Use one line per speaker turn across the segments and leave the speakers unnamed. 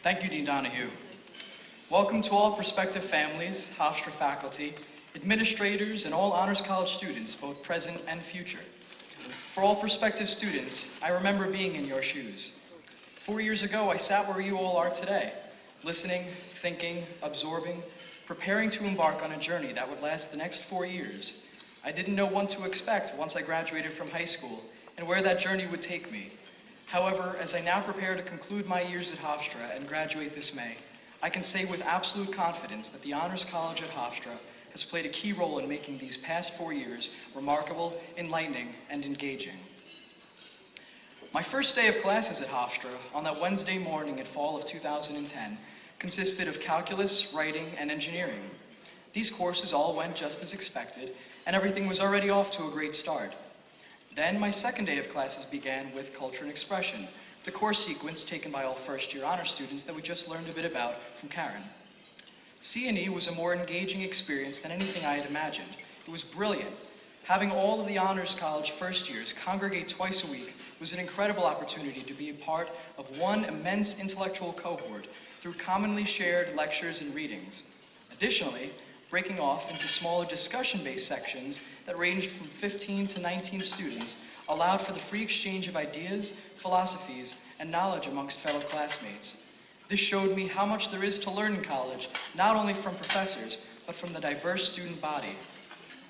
Thank you, Dean Donahue. Welcome to all prospective families, Hofstra faculty, administrators, and all Honors College students, both present and future. For all prospective students, I remember being in your shoes. 4 years ago, I sat where you all are today, listening, thinking, absorbing, preparing to embark on a journey that would last the next 4 years. I didn't know what to expect once I graduated from high school and where that journey would take me. However, as I now prepare to conclude my years at Hofstra and graduate this May, I can say with absolute confidence that the Honors College at Hofstra has played a key role in making these past 4 years remarkable, enlightening, and engaging. My first day of classes at Hofstra on that Wednesday morning in fall of 2010 consisted of calculus, writing, and engineering. These courses all went just as expected, and everything was already off to a great start. Then my second day of classes began with Culture and Expression, the course sequence taken by all first-year honor students that we just learned a bit about from Karen. C&E was a more engaging experience than anything I had imagined. It was brilliant. Having all of the Honors College first years congregate twice a week was an incredible opportunity to be a part of one immense intellectual cohort through commonly shared lectures and readings. Additionally, breaking off into smaller discussion-based sections that ranged from 15 to 19 students allowed for the free exchange of ideas, philosophies, and knowledge amongst fellow classmates. This showed me how much there is to learn in college, not only from professors, but from the diverse student body.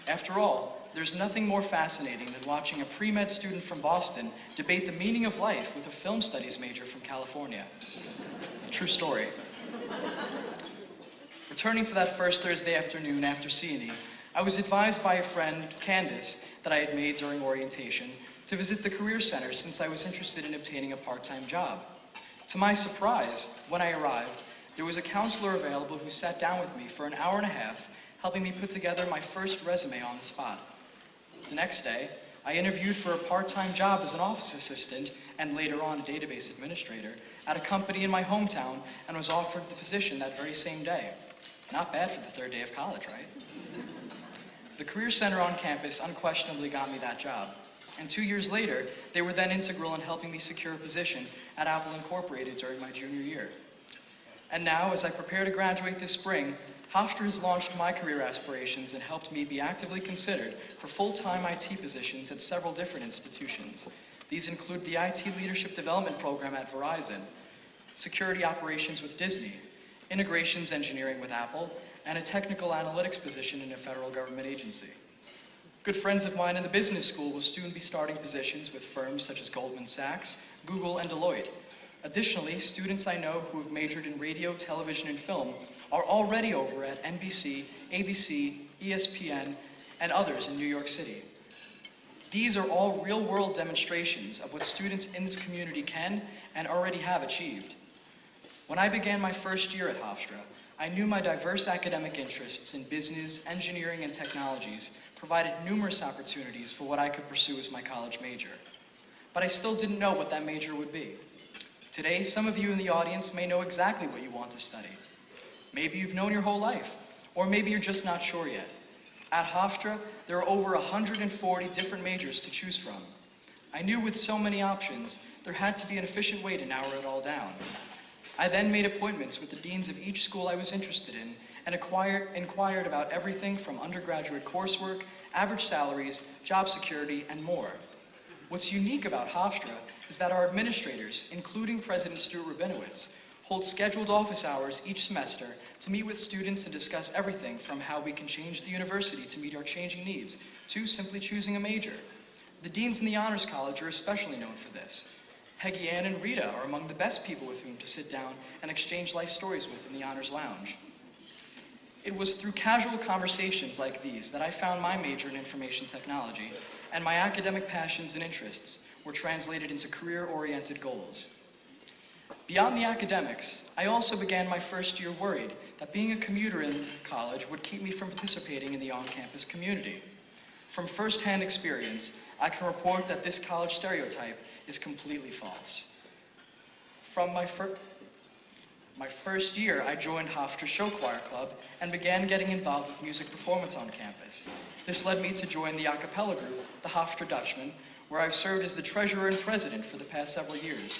After all, there's nothing more fascinating than watching a pre-med student from Boston debate the meaning of life with a film studies major from California. True story. Returning to that first Thursday afternoon after C&E, I was advised by a friend, Candace, that I had made during orientation to visit the Career Center since I was interested in obtaining a part-time job. To my surprise, when I arrived, there was a counselor available who sat down with me for an hour and a half, helping me put together my first resume on the spot. The next day, I interviewed for a part-time job as an office assistant and later on a database administrator at a company in my hometown and was offered the position that very same day. Not bad for the third day of college, right? The Career Center on campus unquestionably got me that job. And 2 years later, they were then integral in helping me secure a position at Apple Incorporated during my junior year. And now, as I prepare to graduate this spring, Hofstra has launched my career aspirations and helped me be actively considered for full-time IT positions at several different institutions. These include the IT Leadership Development Program at Verizon, Security Operations with Disney, Integrations Engineering with Apple, and a Technical Analytics position in a federal government agency. Good friends of mine in the business school will soon be starting positions with firms such as Goldman Sachs, Google, and Deloitte. Additionally, students I know who have majored in radio, television, and film are already over at NBC, ABC, ESPN, and others in New York City. These are all real-world demonstrations of what students in this community can and already have achieved. When I began my first year at Hofstra, I knew my diverse academic interests in business, engineering, and technologies provided numerous opportunities for what I could pursue as my college major. But I still didn't know what that major would be. Today, some of you in the audience may know exactly what you want to study. Maybe you've known your whole life, or maybe you're just not sure yet. At Hofstra, there are over 140 different majors to choose from. I knew with so many options, there had to be an efficient way to narrow it all down. I then made appointments with the deans of each school I was interested in and inquired about everything from undergraduate coursework, average salaries, job security, and more. What's unique about Hofstra is that our administrators, including President Stuart Rabinowitz, hold scheduled office hours each semester to meet with students and discuss everything from how we can change the university to meet our changing needs to simply choosing a major. The deans in the Honors College are especially known for this. Peggy Ann and Rita are among the best people with whom to sit down and exchange life stories with in the Honors Lounge. It was through casual conversations like these that I found my major in information technology, and my academic passions and interests were translated into career-oriented goals. Beyond the academics, I also began my first year worried that being a commuter in college would keep me from participating in the on-campus community. From first-hand experience, I can report that this college stereotype is completely false. From my first year, I joined Hofstra Show Choir Club and began getting involved with music performance on campus. This led me to join the a cappella group, the Hofstra Dutchmen, where I've served as the treasurer and president for the past several years.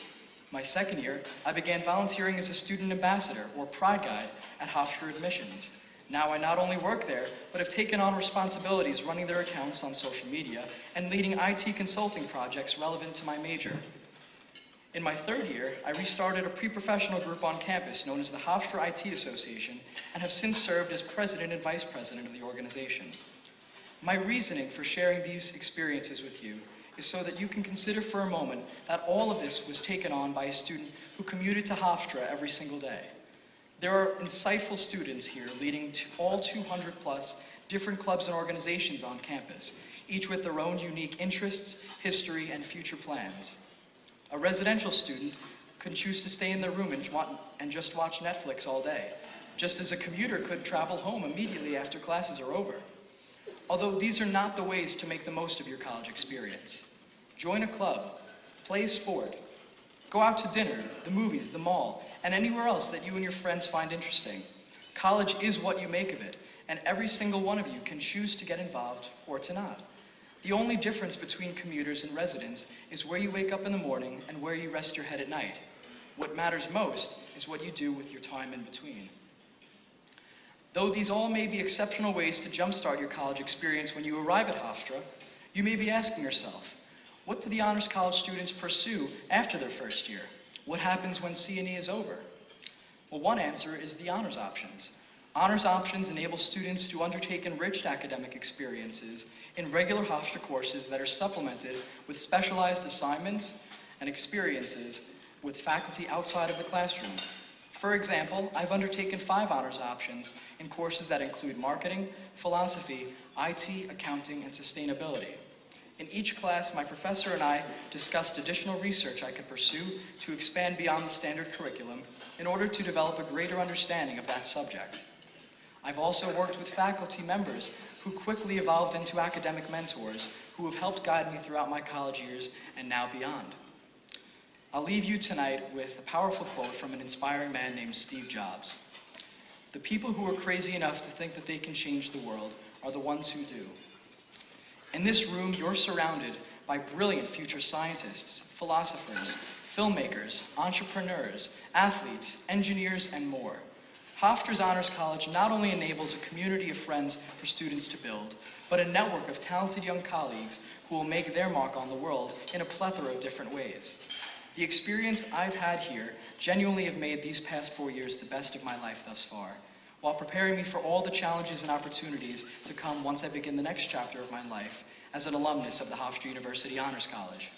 My second year, I began volunteering as a student ambassador, or pride guide, at Hofstra Admissions. Now I not only work there, but have taken on responsibilities running their accounts on social media and leading IT consulting projects relevant to my major. In my third year, I restarted a pre-professional group on campus known as the Hofstra IT Association and have since served as president and vice president of the organization. My reasoning for sharing these experiences with you is so that you can consider for a moment that all of this was taken on by a student who commuted to Hofstra every single day. There are insightful students here leading to all 200 plus different clubs and organizations on campus, each with their own unique interests, history, and future plans. A residential student could choose to stay in their room and just watch Netflix all day, just as a commuter could travel home immediately after classes are over. Although these are not the ways to make the most of your college experience. Join a club, play a sport, go out to dinner, the movies, the mall, and anywhere else that you and your friends find interesting. College is what you make of it, and every single one of you can choose to get involved or to not. The only difference between commuters and residents is where you wake up in the morning and where you rest your head at night. What matters most is what you do with your time in between. Though these all may be exceptional ways to jumpstart your college experience when you arrive at Hofstra, you may be asking yourself, what do the Honors College students pursue after their first year? What happens when C&E is over? Well, one answer is the honors options. Honors options enable students to undertake enriched academic experiences in regular Hofstra courses that are supplemented with specialized assignments and experiences with faculty outside of the classroom. For example, I've undertaken 5 honors options in courses that include marketing, philosophy, IT, accounting, and sustainability. In each class, my professor and I discussed additional research I could pursue to expand beyond the standard curriculum in order to develop a greater understanding of that subject. I've also worked with faculty members who quickly evolved into academic mentors who have helped guide me throughout my college years and now beyond. I'll leave you tonight with a powerful quote from an inspiring man named Steve Jobs. The people who are crazy enough to think that they can change the world are the ones who do. In this room, you're surrounded by brilliant future scientists, philosophers, filmmakers, entrepreneurs, athletes, engineers, and more. Hofstra's Honors College not only enables a community of friends for students to build, but a network of talented young colleagues who will make their mark on the world in a plethora of different ways. The experience I've had here genuinely have made these past 4 years the best of my life thus far, while preparing me for all the challenges and opportunities to come once I begin the next chapter of my life as an alumnus of the Hofstra University Honors College.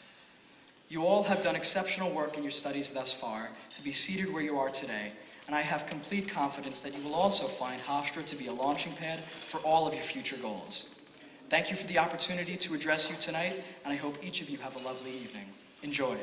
You all have done exceptional work in your studies thus far to be seated where you are today, and I have complete confidence that you will also find Hofstra to be a launching pad for all of your future goals. Thank you for the opportunity to address you tonight, and I hope each of you have a lovely evening. Enjoy.